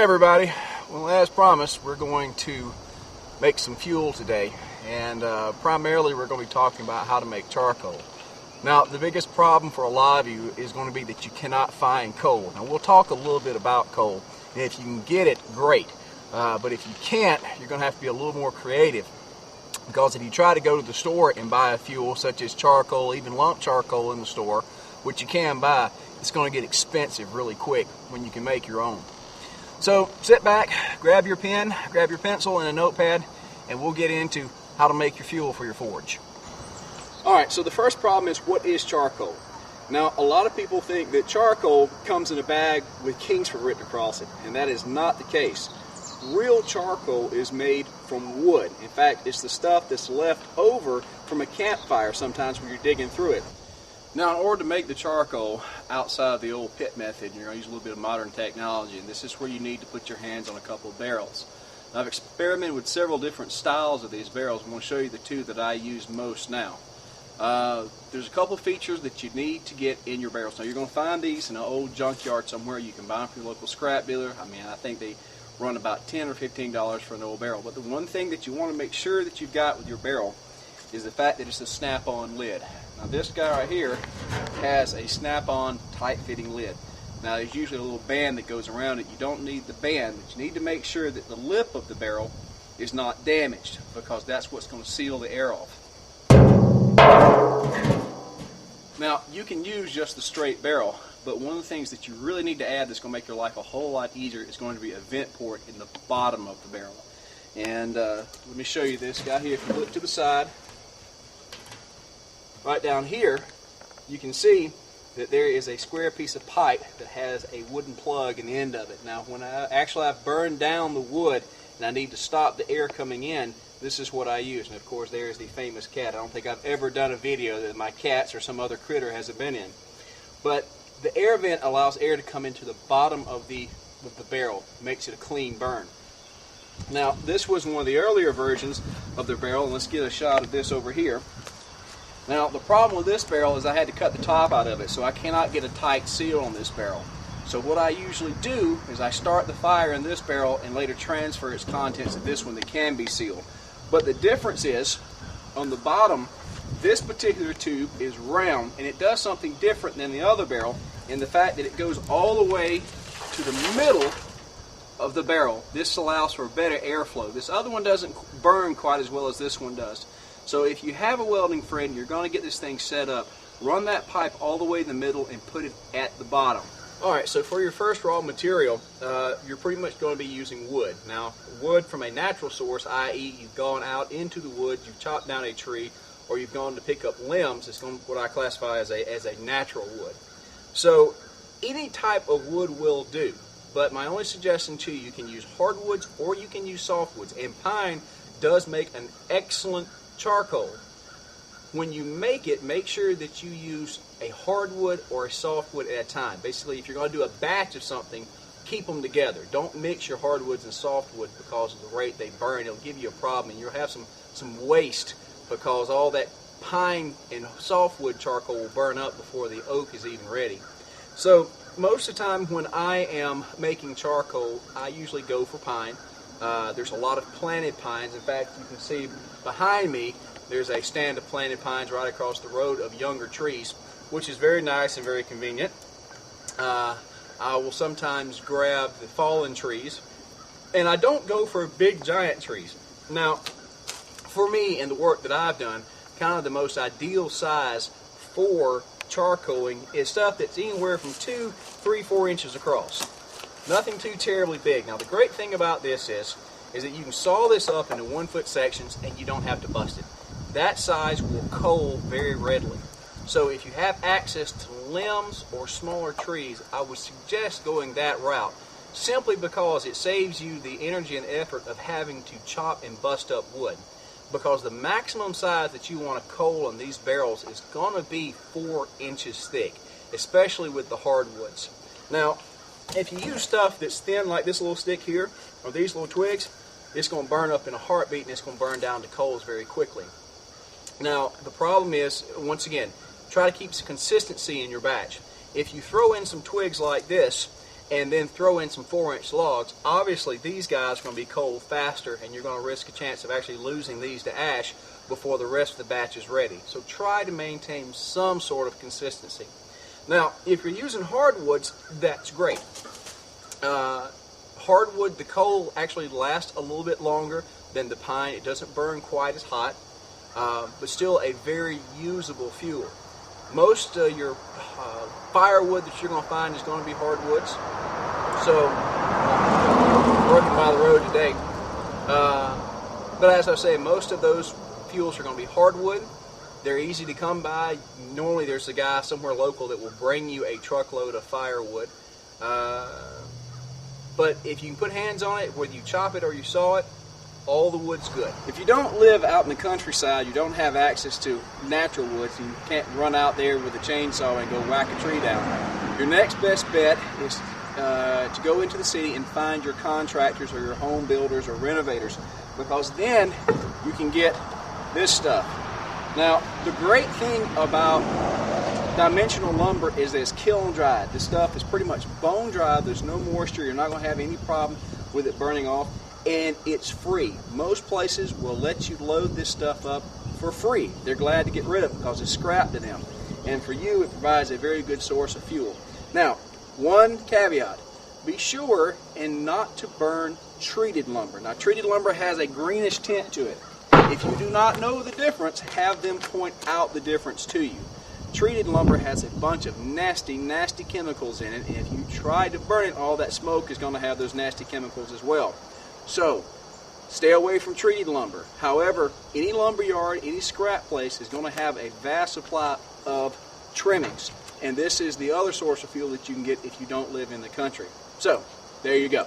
Hey everybody, well as promised we're going to make some fuel today, and primarily we're going to be talking about how to make charcoal. Now the biggest problem for a lot of you is going to be that you cannot find coal. Now we'll talk a little bit about coal, and if you can get it, great, but if you can't, you're going to have to be a little more creative, because if you try to go to the store and buy a fuel such as charcoal, even lump charcoal in the store, which you can buy, it's going to get expensive really quick when you can make your own. So sit back, grab your pen, grab your pencil and a notepad, and we'll get into how to make your fuel for your forge. Alright, so the first problem is, what is charcoal? Now a lot of people think that charcoal comes in a bag with Kingsford written across it, and that is not the case. Real charcoal is made from wood. In fact, it's the stuff that's left over from a campfire sometimes when you're digging through it. Now, in order to make the charcoal outside of the old pit method, you're going to use a little bit of modern technology, and this is where you need to put your hands on a couple of barrels. Now, I've experimented with several different styles of these barrels. I'm going to show you the two that I use most now. There's a couple features that you need to get in your barrels. Now, you're going to find these in an old junkyard somewhere. You can buy them from your local scrap dealer. I think they run about $10 or $15 for an old barrel. But the one thing that you want to make sure that you've got with your barrel is the fact that it's a snap-on lid. Now this guy right here has a snap-on tight-fitting lid. Now there's usually a little band that goes around it. You don't need the band, but you need to make sure that the lip of the barrel is not damaged, because that's what's going to seal the air off. Now you can use just the straight barrel, but one of the things that you really need to add that's going to make your life a whole lot easier is going to be a vent port in the bottom of the barrel. And let me show you this guy here. If you look to the side, right down here, you can see that there is a square piece of pipe that has a wooden plug in the end of it. Now, when I've burned down the wood and I need to stop the air coming in, this is what I use. And of course, there's the famous cat. I don't think I've ever done a video that my cats or some other critter hasn't been in. But the air vent allows air to come into the bottom of the barrel, makes it a clean burn. Now, this was one of the earlier versions of the barrel, and let's get a shot of this over here. Now, the problem with this barrel is I had to cut the top out of it, so I cannot get a tight seal on this barrel. So what I usually do is I start the fire in this barrel and later transfer its contents to this one that can be sealed. But the difference is, on the bottom, this particular tube is round, and it does something different than the other barrel in the fact that it goes all the way to the middle of the barrel. This allows for better airflow. This other one doesn't burn quite as well as this one does. So if you have a welding friend, you're going to get this thing set up, run that pipe all the way in the middle and put it at the bottom. Alright, so for your first raw material, you're pretty much going to be using wood. Now, wood from a natural source, i.e. you've gone out into the woods, you've chopped down a tree, or you've gone to pick up limbs, it's what I classify as a natural wood. So any type of wood will do, but my only suggestion to you can use hardwoods or you can use softwoods, and pine does make an excellent charcoal. When you make it, make sure that you use a hardwood or a softwood at a time. Basically, if you're going to do a batch of something, keep them together. Don't mix your hardwoods and softwood, because of the rate they burn. It'll give you a problem, and you'll have some waste, because all that pine and softwood charcoal will burn up before the oak is even ready. So most of the time when I am making charcoal, I usually go for pine. There's a lot of planted pines. In fact, you can see behind me there's a stand of planted pines right across the road of younger trees, which is very nice and very convenient. I will sometimes grab the fallen trees, and I don't go for big giant trees. Now, for me and the work that I've done, kind of the most ideal size for charcoaling is stuff that's anywhere from 2, 3, 4 inches across. Nothing too terribly big. Now the great thing about this is that you can saw this up into 1-foot sections and you don't have to bust it. That size will coal very readily. So if you have access to limbs or smaller trees, I would suggest going that route, simply because it saves you the energy and effort of having to chop and bust up wood. Because the maximum size that you want to coal in these barrels is going to be 4 inches thick, especially with the hardwoods. Now, if you use stuff that's thin like this little stick here, or these little twigs, it's going to burn up in a heartbeat, and it's going to burn down to coals very quickly. Now, the problem is, once again, try to keep some consistency in your batch. If you throw in some twigs like this, and then throw in some 4-inch logs, obviously these guys are going to be cold faster, and you're going to risk a chance of actually losing these to ash before the rest of the batch is ready. So try to maintain some sort of consistency. Now, if you're using hardwoods, that's great. Hardwood, the coal actually lasts a little bit longer than the pine. It doesn't burn quite as hot, but still a very usable fuel. Most of your firewood that you're going to find is going to be hardwoods. So, working by the road today. But as I say, most of those fuels are going to be hardwood. They're easy to come by. Normally there's a guy somewhere local that will bring you a truckload of firewood. But if you can put hands on it, whether you chop it or you saw it, all the wood's good. If you don't live out in the countryside, you don't have access to natural woods, you can't run out there with a chainsaw and go whack a tree down, your next best bet is to go into the city and find your contractors or your home builders or renovators, because then you can get this stuff. Now, the great thing about dimensional lumber is that it's kiln dried. This stuff is pretty much bone dry. There's no moisture. You're not going to have any problem with it burning off. And it's free. Most places will let you load this stuff up for free. They're glad to get rid of it because it's scrap to them. And for you, it provides a very good source of fuel. Now, one caveat. Be sure and not to burn treated lumber. Now, treated lumber has a greenish tint to it. If you do not know the difference, have them point out the difference to you. Treated lumber has a bunch of nasty, nasty chemicals in it, and if you try to burn it, all that smoke is going to have those nasty chemicals as well. So, stay away from treated lumber. However, any lumber yard, any scrap place is going to have a vast supply of trimmings. And this is the other source of fuel that you can get if you don't live in the country. So, there you go.